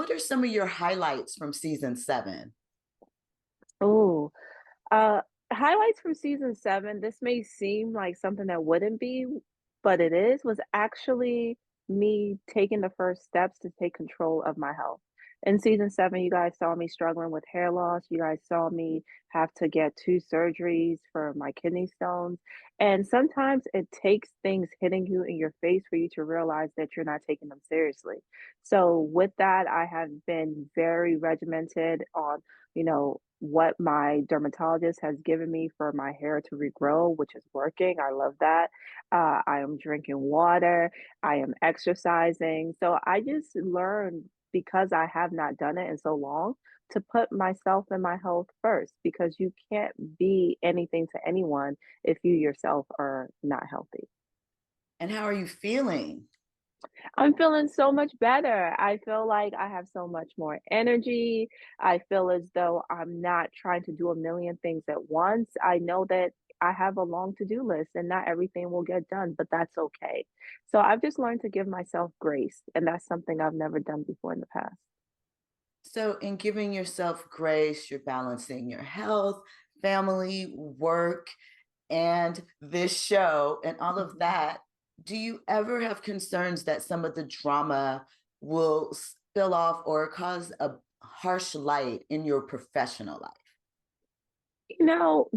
what are some of your highlights from season 7? Oh, uh, highlights from season 7, this may seem like something that wouldn't be, but it is, was actually me taking the first steps to take control of my health. In season 7, you guys saw me struggling with hair loss. You guys saw me have to get 2 surgeries for my kidney stones. And sometimes it takes things hitting you in your face for you to realize that you're not taking them seriously. So with that, I have been very regimented on, what my dermatologist has given me for my hair to regrow, which is working. I love that. I am drinking water. I am exercising. So I just learned, because I have not done it in so long, to put myself and my health first, because you can't be anything to anyone if you yourself are not healthy. And how are you feeling? I'm feeling so much better. I feel like I have so much more energy. I feel as though I'm not trying to do a million things at once. I know that I have a long to-do list and not everything will get done, but that's okay. So I've just learned to give myself grace, and that's something I've never done before in the past. So, in giving yourself grace, you're balancing your health, family, work, and this show, and all of Mhm. that. Do you ever have concerns that some of the drama will spill off or cause a harsh light in your professional life?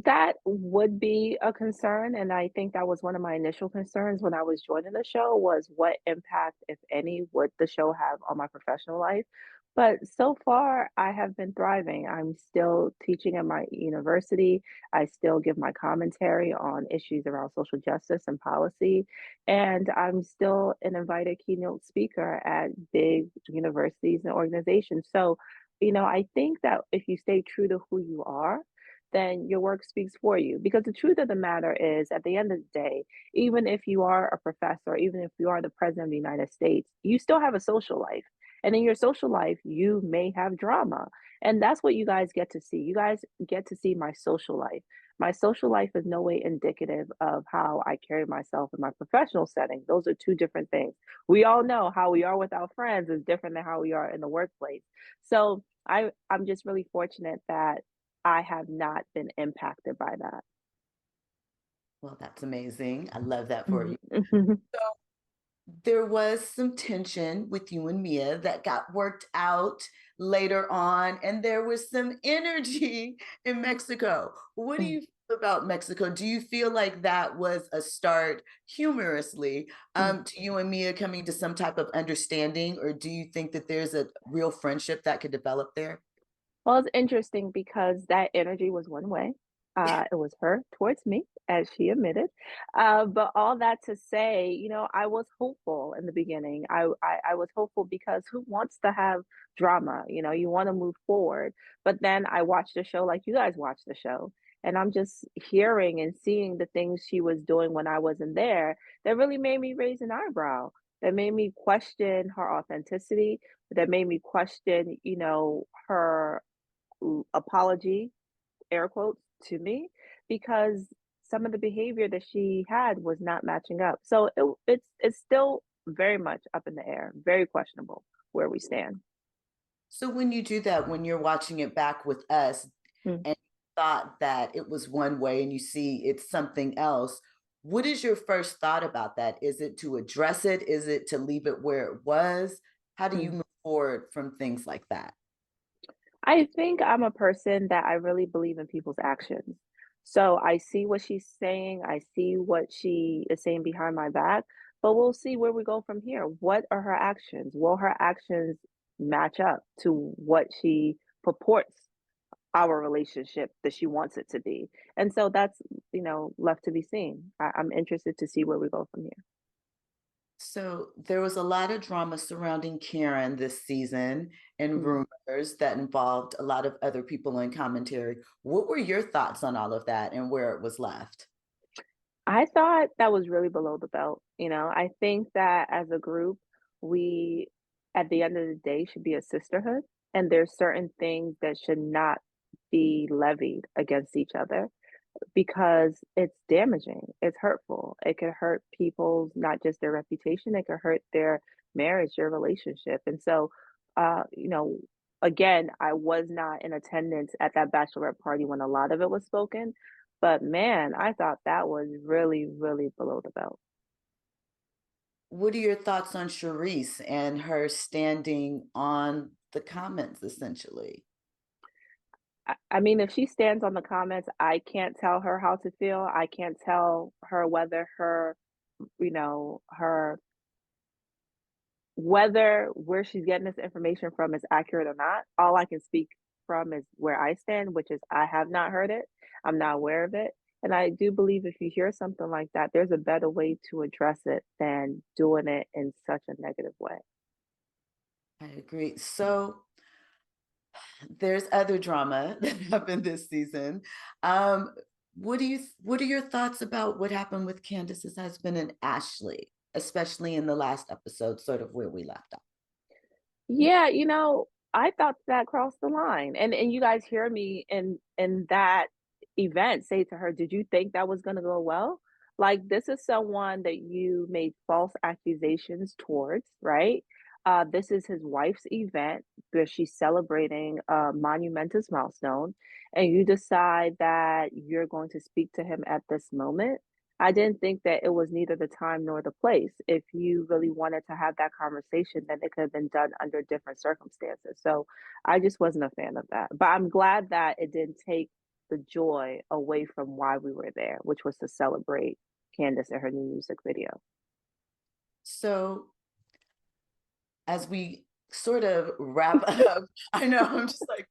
That would be a concern, and I think that was one of my initial concerns when I was joining the show, was what impact, if any, would the show have on my professional life? But so far, I have been thriving. I'm still teaching at my university. I still give my commentary on issues around social justice and policy, and I'm still an invited keynote speaker at big universities and organizations. So, I think that if you stay true to who you are, then your work speaks for you. Because the truth of the matter is, at the end of the day, even if you are a professor, even if you are the president of the United States, you still have a social life. And in your social life, you may have drama. And that's what you guys get to see. You guys get to see my social life. My social life is no way indicative of how I carry myself in my professional setting. Those are two different things. We all know how we are with our friends is different than how we are in the workplace. So I'm just really fortunate that I have not been impacted by that. Well, that's amazing. I love that for Mhm, you. mhm. So, there was some tension with you and Mia that got worked out later on, and there was some energy in Mexico. What do Mm, you feel about Mexico? Do you feel like that was a start, humorously, mm. to you and Mia coming to some type of understanding, or do you think that there's a real friendship that could develop there? Well, it's interesting because that energy was one way. It was her towards me, as she admitted. But all that to say, I was hopeful in the beginning. I was hopeful because who wants to have drama? You want to move forward. But then I watched the show like you guys watched the show. And I'm just hearing and seeing the things she was doing when I wasn't there that really made me raise an eyebrow. That made me question her authenticity. That made me question, her apology, air quotes, to me, because some of the behavior that she had was not matching up. So it's still very much up in the air, very questionable where we stand. So when you do that, when you're watching it back with us Mm. and you thought that it was one way and you see it's something else, what is your first thought about that? Is it to address it? Is it to leave it where it was? How do you Mm. move forward from things like that? I think I'm a person that I really believe in people's actions. So I see what she's saying, I see what she is saying behind my back, but we'll see where we go from here. What are her actions? Will her actions match up to what she purports our relationship that she wants it to be? And so that's, left to be seen. I'm interested to see where we go from here. So there was a lot of drama surrounding Karen this season and Mm. rumors that involved a lot of other people in commentary. What were your thoughts on all of that and where it was left? I thought that was really below the belt. I think that as a group, we, at the end of the day, should be a sisterhood. And there's certain things that should not be levied against each other because it's damaging. It's hurtful. It could hurt people's, not just their reputation, it could hurt their marriage, their relationship. And so You know, again, I was not in attendance at that bachelorette party when a lot of it was spoken, but man, I thought that was really, really below the belt. What are your thoughts on Charisse and her standing on the comments, essentially? I mean, if she stands on the comments, I can't tell her how to feel. I can't tell her whether her, you know, her whether where she's getting this information from is accurate or not. All I can speak from is where I stand, which is I have not heard it. I'm not aware of it. And I do believe if you hear something like that, there's a better way to address it than doing it in such a negative way. I agree. So there's other drama that happened this season. Um, what are your thoughts about what happened with Candace's husband and Ashley, especially in the last episode, sort of where we left off? Yeah, I thought that crossed the line. And you guys hear me in that event say to her, "Did you think that was gonna go well?" Like, this is someone that you made false accusations towards, right? This is his wife's event where she's celebrating a monumentous milestone, and you decide that you're going to speak to him at this moment. I didn't think that it was neither the time nor the place. If you really wanted to have that conversation, then it could have been done under different circumstances. So I just wasn't a fan of that. But I'm glad that it didn't take the joy away from why we were there, which was to celebrate Candace and her new music video. So as we sort of wrap up, I know I'm just like,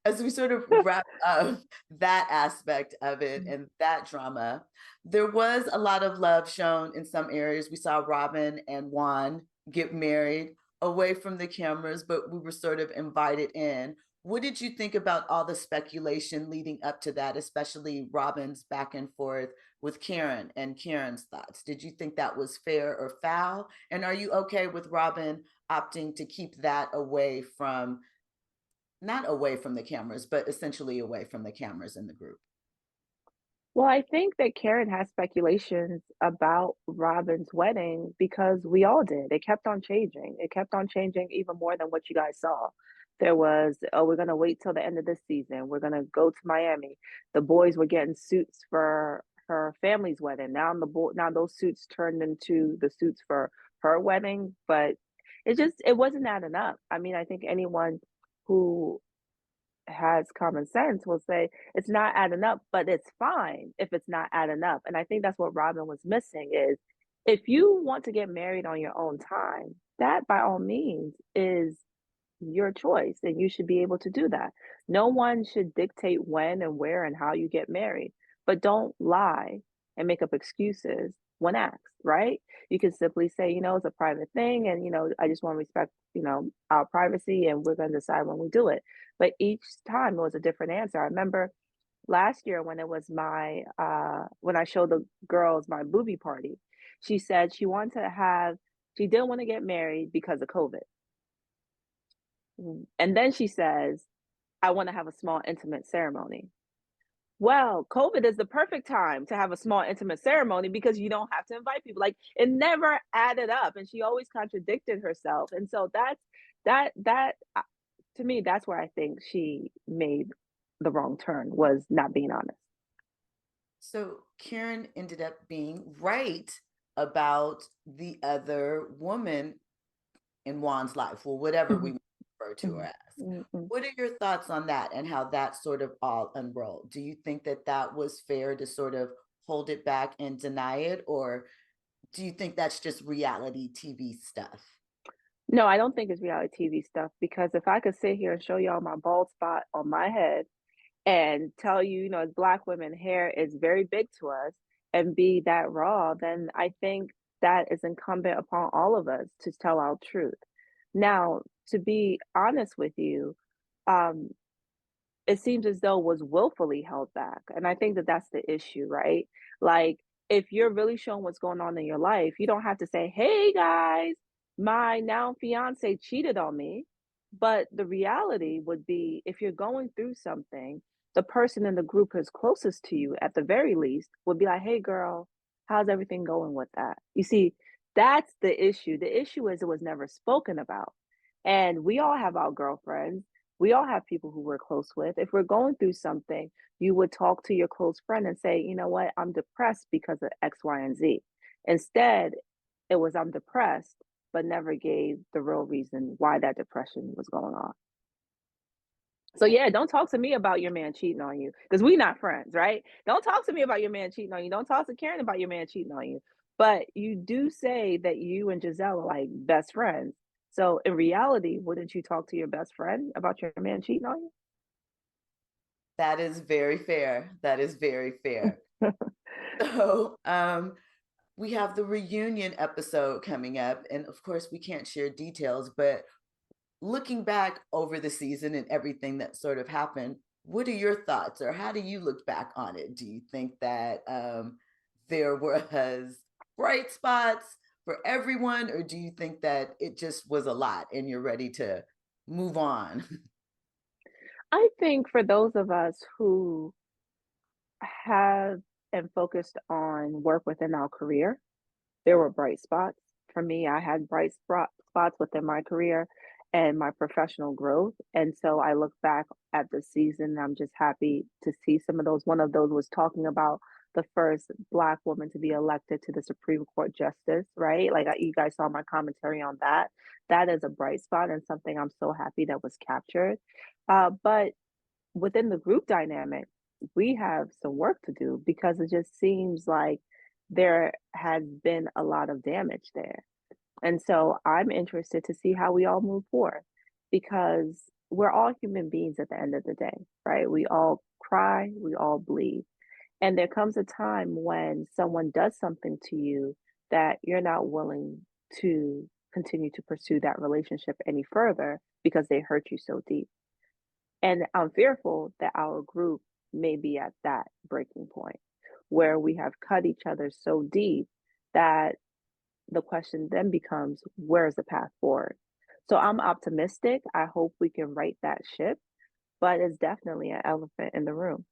as we sort of wrap up that aspect of it and that drama, there was a lot of love shown in some areas. We saw Robyn and Juan get married away from the cameras, but we were sort of invited in. What did you think about all the speculation leading up to that, especially Robyn's back and forth with Karen and Karen's thoughts? Did you think that was fair or foul? And are you okay with Robyn opting to keep that away from, not away from the cameras, but essentially away from the cameras in the group? Well, I think that Karen has speculations about Robin's wedding because we all did. It kept on changing. It kept on changing even more than what you guys saw. There was, oh, we're gonna wait till the end of this season. We're gonna go to Miami. The boys were getting suits for her family's wedding. Now those suits turned into the suits for her wedding, but it wasn't adding up. I mean, I think anyone who has common sense will say it's not adding up, but it's fine if it's not adding up. And I think that's what Robyn was missing is if you want to get married on your own time, that by all means is your choice and you should be able to do that. No one should dictate when and where and how you get married, but don't lie and make up excuses when asked, right? You can simply say, it's a private thing and I just want to respect, our privacy and we're going to decide when we do it. But each time it was a different answer. I remember last year when it was my when I showed the girls my booby party, she said she didn't want to get married because of COVID. And then she says, I want to have a small intimate ceremony. Well, COVID is the perfect time to have a small intimate ceremony because you don't have to invite people. Like it never added up and she always contradicted herself. And so that to me that's where I think she made the wrong turn was not being honest. So Karen ended up being right about the other woman in Juan's life, or whatever we Mhm, refer to her mhm, as. mhm. What are your thoughts on that and how that sort of all unrolled? Do you think that that was fair to sort of hold it back and deny it, or do you think that's just reality TV stuff? No, I don't think it's reality TV stuff because if I could sit here and show y'all my bald spot on my head and tell you, as Black women, hair is very big to us and be that raw, then I think that is incumbent upon all of us to tell our truth. Now, to be honest with you, um, it seems as though was willfully held back. And I think that that's the issue, right? Like, if you're really showing what's going on in your life, you don't have to say, hey guys, my now fiance cheated on me. But the reality would be if you're going through something, the person in the group who's closest to you, at the very least, would be like, hey girl, how's everything going with that? You see, that's the issue. The issue is it was never spoken about. And we all have our girlfriends. We all have people who we're close with. If we're going through something, you would talk to your close friend and say, you know what, I'm depressed because of X, Y, and Z. Instead, it was I'm depressed, but never gave the real reason why that depression was going on. So yeah, don't talk to me about your man cheating on you because we not friends, right? Don't talk to me about your man cheating on you. Don't talk to Karen about your man cheating on you. But you do say that you and Giselle are like best friends. So in reality, wouldn't you talk to your best friend about your man cheating on That is very fair. That is very fair. you? So, we have the reunion episode coming up, and of course, we can't share details, but looking back over the season and everything that sort of happened, what are your thoughts, or how do you look back on it? Do you think that there was bright spots for everyone, or do you think that it just was a lot and you're ready to move on? I think for those of us who have and focused on work within our career, there were bright spots. For me, I had bright spots within my career and my professional growth. And so I look back at the season, and I'm just happy to see some of those. One of those was talking about the first Black woman to be elected to the Supreme Court justice, right? Like you guys saw my commentary on that. That is a bright spot and something I'm so happy that was captured. But within the group dynamic, we have some work to do because it just seems like there has been a lot of damage there. And so I'm interested to see how we all move forward because we're all human beings at the end of the day, right? We all cry, we all bleed. And there comes a time when someone does something to you that you're not willing to continue to pursue that relationship any further because they hurt you so deep. And I'm fearful that our group may be at that breaking point where we have cut each other so deep that the question then becomes, where's the path forward? So I'm optimistic. I hope we can right that ship, but it's definitely an elephant in the room.